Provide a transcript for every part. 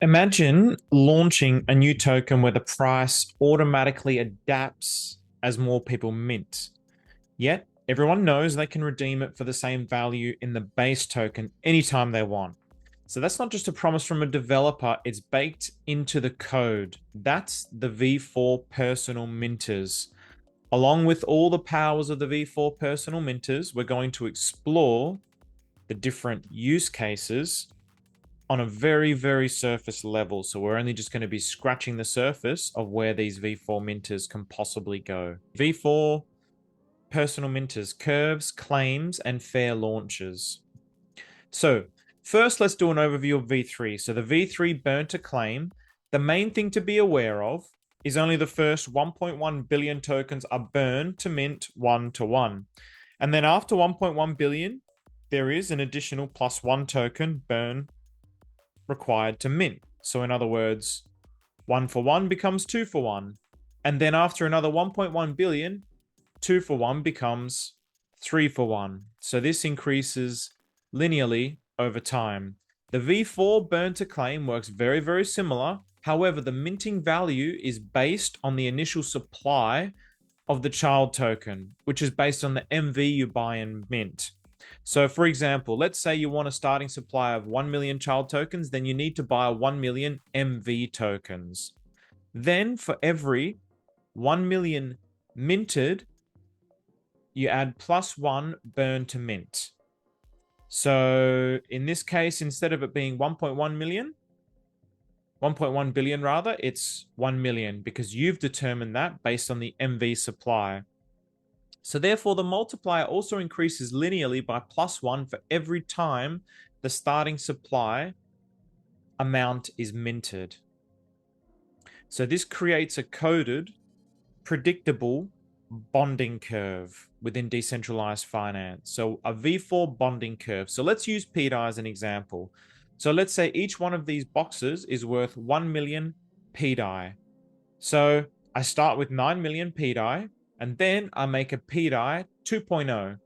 Imagine launching a new token where the price automatically adapts as more people mint. Yet, everyone knows they can redeem it for the same value in the base token anytime they want. So that's not just a promise from a developer, it's baked into the code. That's the V4 personal minters. Along with all the powers of the V4 personal minters, we're going to explore the different use cases on a very, very surface level. So we're only just going to be scratching the surface of where these V4 minters can possibly go. V4 personal minters, curves, claims, and fair launches. So first, let's do an overview of V3. So the V3 burn to claim, the main thing to be aware of is only the first 1.1 billion tokens are burned to mint 1-to-1. And then after 1.1 billion, there is an additional +1 token burn required to mint. So in other words, 1-for-1 becomes 2-for-1. And then after another 1.1 billion, 2-for-1 becomes 3-for-1. So this increases linearly over time. The V4 burn to claim works very, very similar. However, the minting value is based on the initial supply of the child token, which is based on the MV you buy and mint. So for example, let's say you want a starting supply of 1 million child tokens, then you need to buy 1 million MV tokens. Then for every 1 million minted, you add +1 burn to mint. So in this case, instead of it being 1.1 million, 1.1 billion rather, it's 1 million because you've determined that based on the MV supply. So therefore, the multiplier also increases linearly by +1 for every time the starting supply amount is minted. So this creates a coded, predictable bonding curve within decentralized finance. So a V4 bonding curve. So let's use pDAI as an example. So let's say each one of these boxes is worth 1 million pDAI. So I start with 9 million pDAI, and then I make a pDAI 2.0.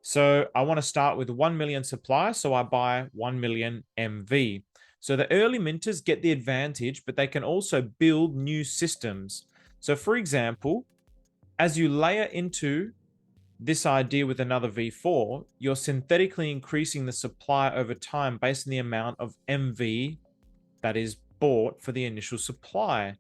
So I want to start with 1 million supply, so I buy 1 million MV. So the early minters get the advantage, but they can also build new systems. So for example, as you layer into this idea with another V4, you're synthetically increasing the supply over time based on the amount of MV that is bought for the initial supply.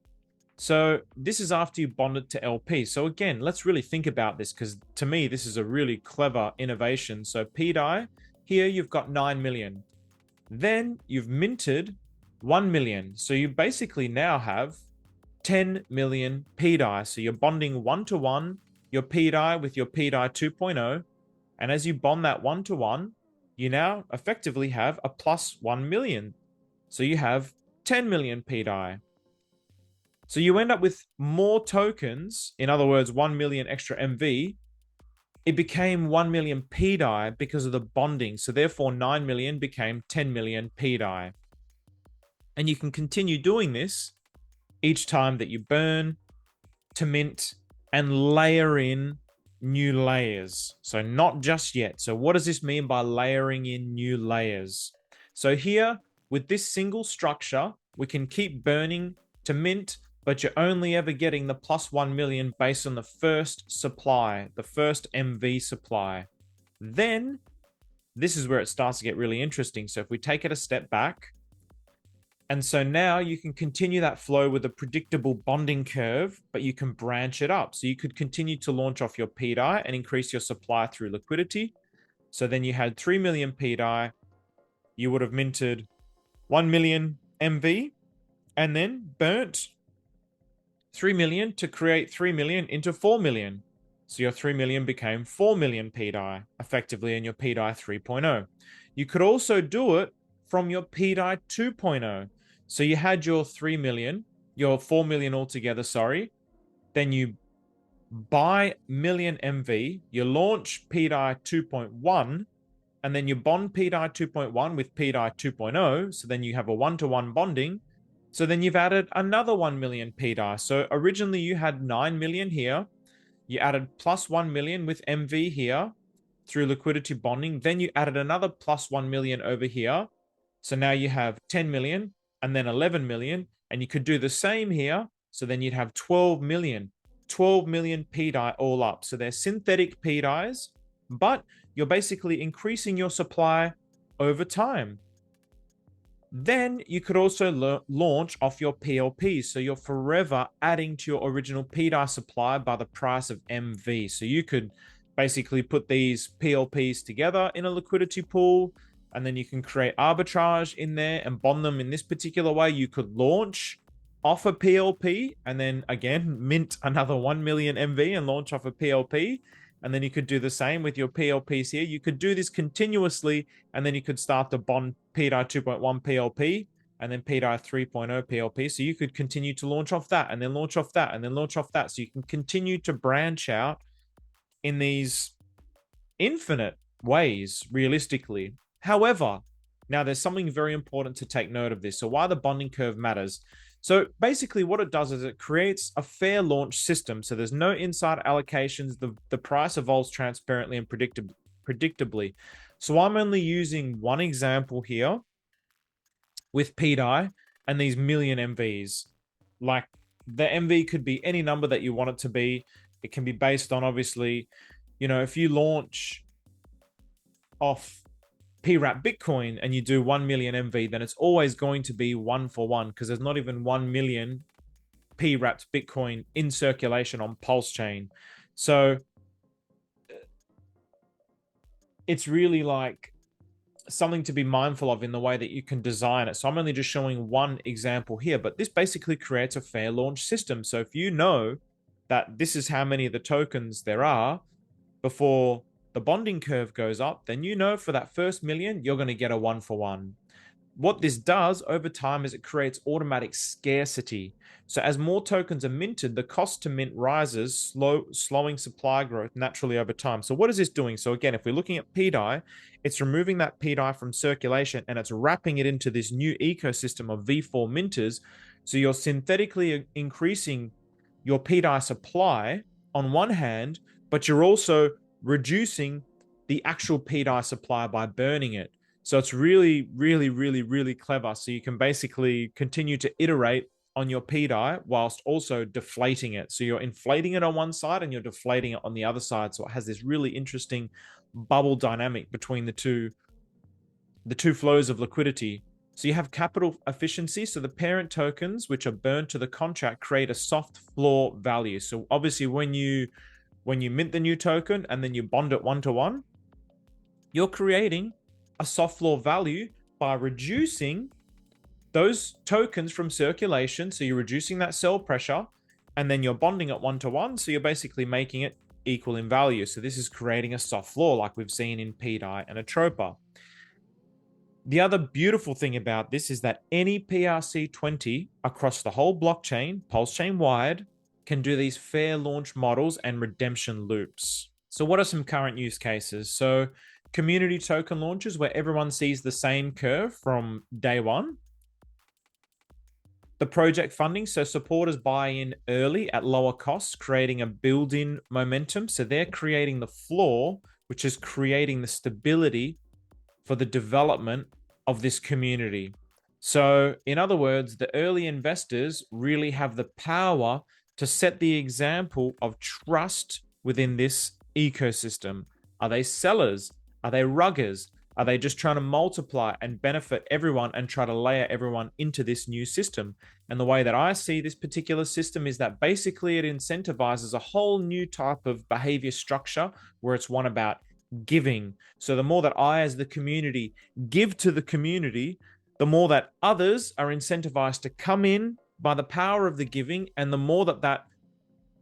So this is after you bond it to LP. So again, let's really think about this because to me, this is a really clever innovation. So pDAI, here you've got 9 million. Then you've minted 1 million. So you basically now have 10 million pDAI. So you're bonding 1-to-1 your pDAI with your pDAI 2.0. And as you bond that 1-to-1, you now effectively have a +1 million. So you have 10 million pDAI. So you end up with more tokens, in other words, 1 million extra MV. It became 1 million pDAI because of the bonding. So therefore 9 million became 10 million pDAI. And you can continue doing this each time that you burn to mint and layer in new layers. So not just yet. So what does this mean by layering in new layers? So here with this single structure, we can keep burning to mint, but you're only ever getting the +1 million based on the first supply, the first MV supply. Then this is where it starts to get really interesting. So if we take it a step back, and so now you can continue that flow with a predictable bonding curve, but you can branch it up. So you could continue to launch off your pDAI and increase your supply through liquidity. So then you had 3 million pDAI, you would have minted 1 million MV, and then burnt 3 million to create 3 million into 4 million. So your 3 million became 4 million pDAI effectively in your pDAI 3.0. You could also do it from your pDAI 2.0. So you had your 3 million, your 4 million altogether, sorry. Then you buy million MV, you launch pDAI 2.1, and then you bond pDAI 2.1 with pDAI 2.0. So then you have a 1-to-1 bonding. So then you've added another 1 million pDAI. So originally you had 9 million here. You added +1 million with MV here through liquidity bonding. Then you added another +1 million over here. So now you have 10 million and then 11 million. And you could do the same here. So then you'd have 12 million pDAI all up. So they're synthetic pDAIs, but you're basically increasing your supply over time. Then you could also launch off your PLP. So you're forever adding to your original pDAI supply by the price of MV. So you could basically put these PLPs together in a liquidity pool, and then you can create arbitrage in there and bond them in this particular way. You could launch off a PLP and then again mint another 1 million MV and launch off a PLP. And then you could do the same with your PLPs here. You could do this continuously, and then you could start to bond pDAI 2.1 PLP and then pDAI 3.0 PLP. So you could continue to launch off that and then launch off that and then launch off that. So you can continue to branch out in these infinite ways, realistically. However, now there's something very important to take note of this. So why the bonding curve matters. So basically what it does is it creates a fair launch system. So there's no inside allocations. The price evolves transparently and predictably. So I'm only using one example here with pDAI and these million MVs. Like the MV could be any number that you want it to be. It can be based on, obviously, you know, if you launch off PWrap Bitcoin and you do 1 million MV, then it's always going to be 1-for-1 because there's not even 1 million PWrapped Bitcoin in circulation on Pulsechain. So it's really like something to be mindful of in the way that you can design it. So I'm only just showing one example here, but this basically creates a fair launch system. So if you know that this is how many of the tokens there are before the bonding curve goes up, then you know for that first million, you're going to get a 1-for-1. What this does over time is it creates automatic scarcity. So as more tokens are minted, the cost to mint rises, slowing supply growth naturally over time. So what is this doing? So again, if we're looking at pDAI, it's removing that pDAI from circulation and it's wrapping it into this new ecosystem of V4 minters. So you're synthetically increasing your pDAI supply on one hand, but you're also reducing the actual pDAI supply by burning it. So it's really, really, really, really clever. So you can basically continue to iterate on your pDAI whilst also deflating it. So you're inflating it on one side and you're deflating it on the other side. So it has this really interesting bubble dynamic between the two flows of liquidity. So you have capital efficiency. So the parent tokens, which are burned to the contract, create a soft floor value. So obviously when you mint the new token and then you bond it 1-to-1, you're creating a soft floor value by reducing those tokens from circulation. So you're reducing that sell pressure and then you're bonding it 1-to-1. So you're basically making it equal in value. So this is creating a soft floor like we've seen in pDAI and Atropa. The other beautiful thing about this is that any PRC20 across the whole blockchain, Pulsechain wide, can do these fair launch models and redemption loops. So what are some current use cases? So community token launches where everyone sees the same curve from day one. The project funding, so supporters buy in early at lower costs, creating a build-in momentum. So they're creating the floor, which is creating the stability for the development of this community. So in other words, the early investors really have the power to set the example of trust within this ecosystem. Are they sellers? Are they ruggers? Are they just trying to multiply and benefit everyone and try to layer everyone into this new system? And the way that I see this particular system is that basically it incentivizes a whole new type of behavior structure where it's one about giving. So the more that I, as the community, give to the community, the more that others are incentivized to come in by the power of the giving, and the more that that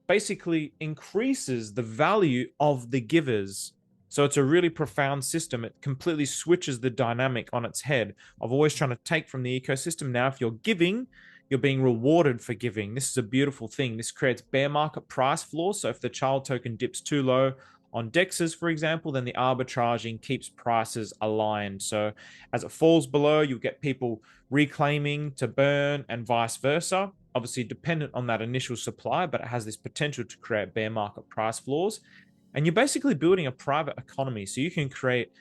basically increases the value of the givers. So it's a really profound system. It completely switches the dynamic on its head of always trying to take from the ecosystem. Now, if you're giving, you're being rewarded for giving. This is a beautiful thing. This creates bear market price floors. So if the child token dips too low on dexes, for example, then the arbitraging keeps prices aligned. So as it falls below, you'll get people reclaiming to burn and vice versa. Obviously dependent on that initial supply, but it has this potential to create bear market price floors. And you're basically building a private economy. So you can create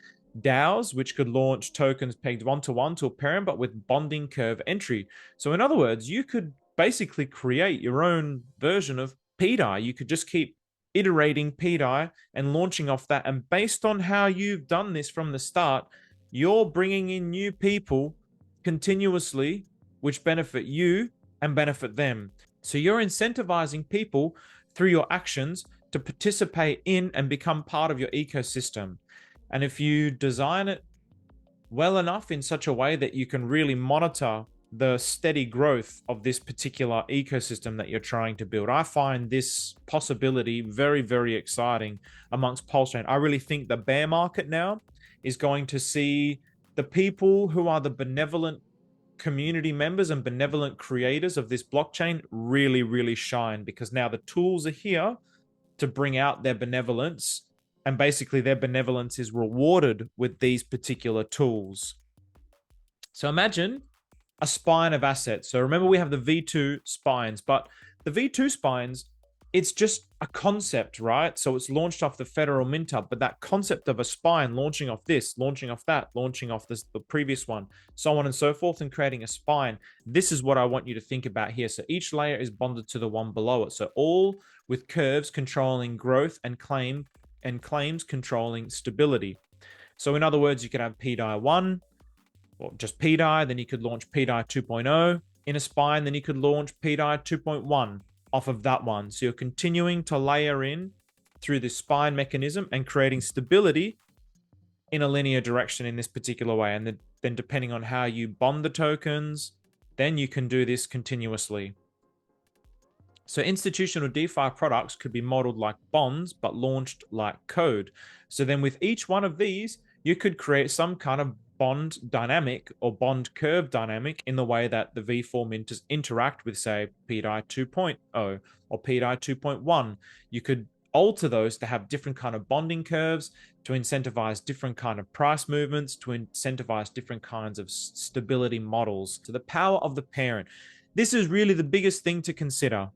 DAOs, which could launch tokens pegged one-to-one to a parent, but with bonding curve entry. So in other words, you could basically create your own version of pDAI. You could just keep iterating pDAI and launching off that. And based on how you've done this from the start, you're bringing in new people continuously, which benefit you and benefit them. So you're incentivizing people through your actions to participate in and become part of your ecosystem. And if you design it well enough in such a way that you can really monitor the steady growth of this particular ecosystem that you're trying to build, I find this possibility very, very exciting amongst Pulsechain. I really think the bear market now is going to see the people who are the benevolent community members and benevolent creators of this blockchain really, really shine, because now the tools are here to bring out their benevolence, and basically their benevolence is rewarded with these particular tools. So imagine a spine of assets. So remember, we have the V2 spines, but the V2 spines, it's just a concept, right? So it's launched off the Federal Mint Hub, but that concept of a spine launching off this, launching off that, launching off this, the previous one, so on and so forth, and creating a spine. This is what I want you to think about here. So each layer is bonded to the one below it. So all with curves controlling growth and claims controlling stability. So in other words, you could have pDAI 1, or just pDAI, then you could launch pDAI 2.0 in a spine, then you could launch pDAI 2.1 off of that one. So you're continuing to layer in through this spine mechanism and creating stability in a linear direction in this particular way. And then depending on how you bond the tokens, then you can do this continuously. So institutional DeFi products could be modeled like bonds, but launched like code. So then with each one of these, you could create some kind of bond dynamic or bond curve dynamic in the way that the V4 minters interact with, say, pDAI 2.0 or pDAI 2.1. You could alter those to have different kind of bonding curves, to incentivize different kind of price movements, to incentivize different kinds of stability models. To the power of the parent. This is really the biggest thing to consider.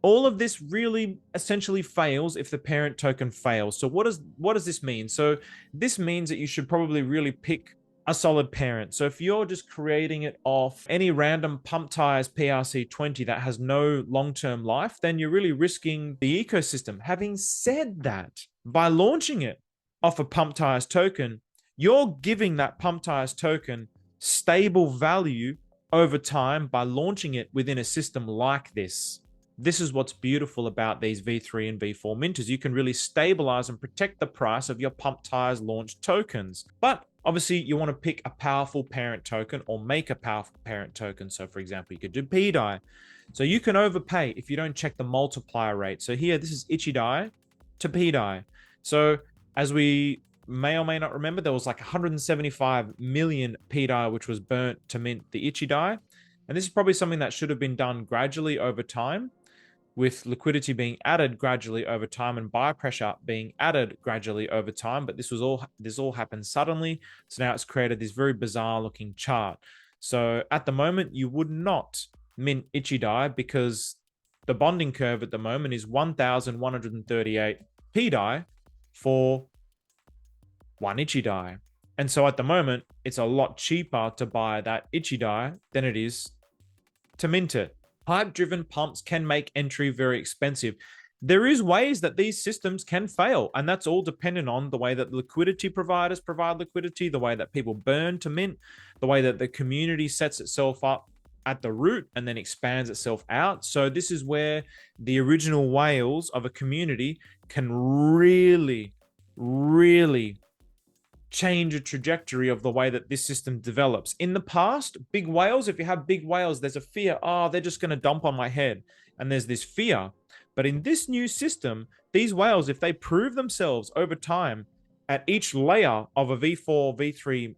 All of this really essentially fails if the parent token fails. So what does this mean? So this means that you should probably really pick a solid parent. So if you're just creating it off any random pump tires PRC20 that has no long-term life, then you're really risking the ecosystem. Having said that, by launching it off a pump tires token, you're giving that pump tires token stable value over time by launching it within a system like this. This is what's beautiful about these V3 and V4 minters. You can really stabilize and protect the price of your pump tires launch tokens. But obviously, you want to pick a powerful parent token or make a powerful parent token. So for example, you could do pDAI. So you can overpay if you don't check the multiplier rate. So here, this is ichidai to pDAI. So as we may or may not remember, there was like 175 million pDAI which was burnt to mint the ichidai. And this is probably something that should have been done gradually over time, with liquidity being added gradually over time and buyer pressure being added gradually over time. But this all happened suddenly. So now it's created this very bizarre looking chart. So at the moment, you would not mint ichidai because the bonding curve at the moment is 1,138 pDAI for one ichidai. And so at the moment, it's a lot cheaper to buy that ichidai than it is to mint it. Hype-driven pumps can make entry very expensive. There is ways that these systems can fail, and that's all dependent on the way that liquidity providers provide liquidity, the way that people burn to mint, the way that the community sets itself up at the root and then expands itself out. So this is where the original whales of a community can really, really change a trajectory of the way that this system develops. In the past, big whales, if you have big whales, there's a fear, they're just going to dump on my head. And there's this fear. But in this new system, these whales, if they prove themselves over time at each layer of a V4, V3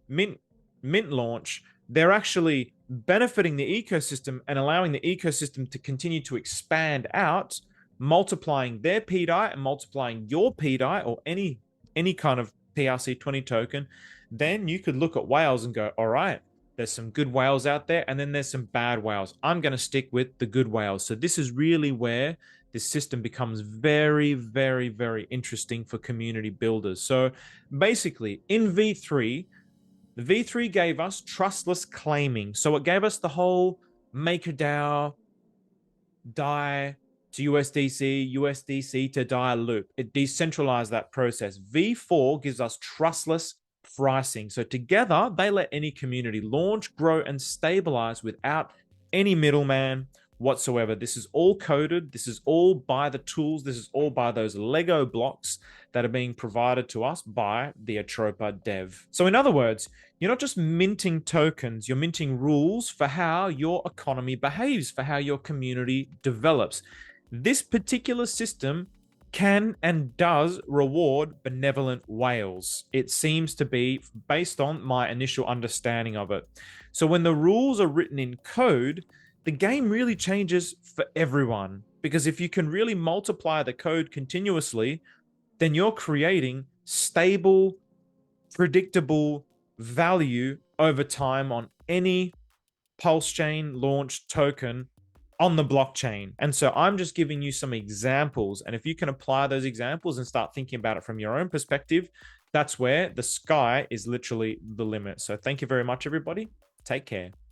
mint launch, they're actually benefiting the ecosystem and allowing the ecosystem to continue to expand out, multiplying their pDAI and multiplying your pDAI or any kind of PRC20 token. Then you could look at whales and go, all right, There's some good whales out there, and then there's some bad whales. I'm going to stick with the good whales. So this is really where this system becomes very, very, very interesting for community builders. So basically, in V3, the V3 gave us trustless claiming. So it gave us the whole MakerDAO, DAI to USDC, USDC to DAI loop. It decentralized that process. V4 gives us trustless pricing. So together, they let any community launch, grow, and stabilize without any middleman whatsoever. This is all coded. This is all by the tools. This is all by those Lego blocks that are being provided to us by the Atropa dev. So in other words, you're not just minting tokens, you're minting rules for how your economy behaves, for how your community develops. This particular system can and does reward benevolent whales. It seems to be based on my initial understanding of it. So when the rules are written in code, the game really changes for everyone, because if you can really multiply the code continuously, then you're creating stable, predictable value over time on any Pulsechain launched token on the blockchain. And so I'm just giving you some examples. And if you can apply those examples and start thinking about it from your own perspective, that's where the sky is literally the limit. So thank you very much, everybody. Take care.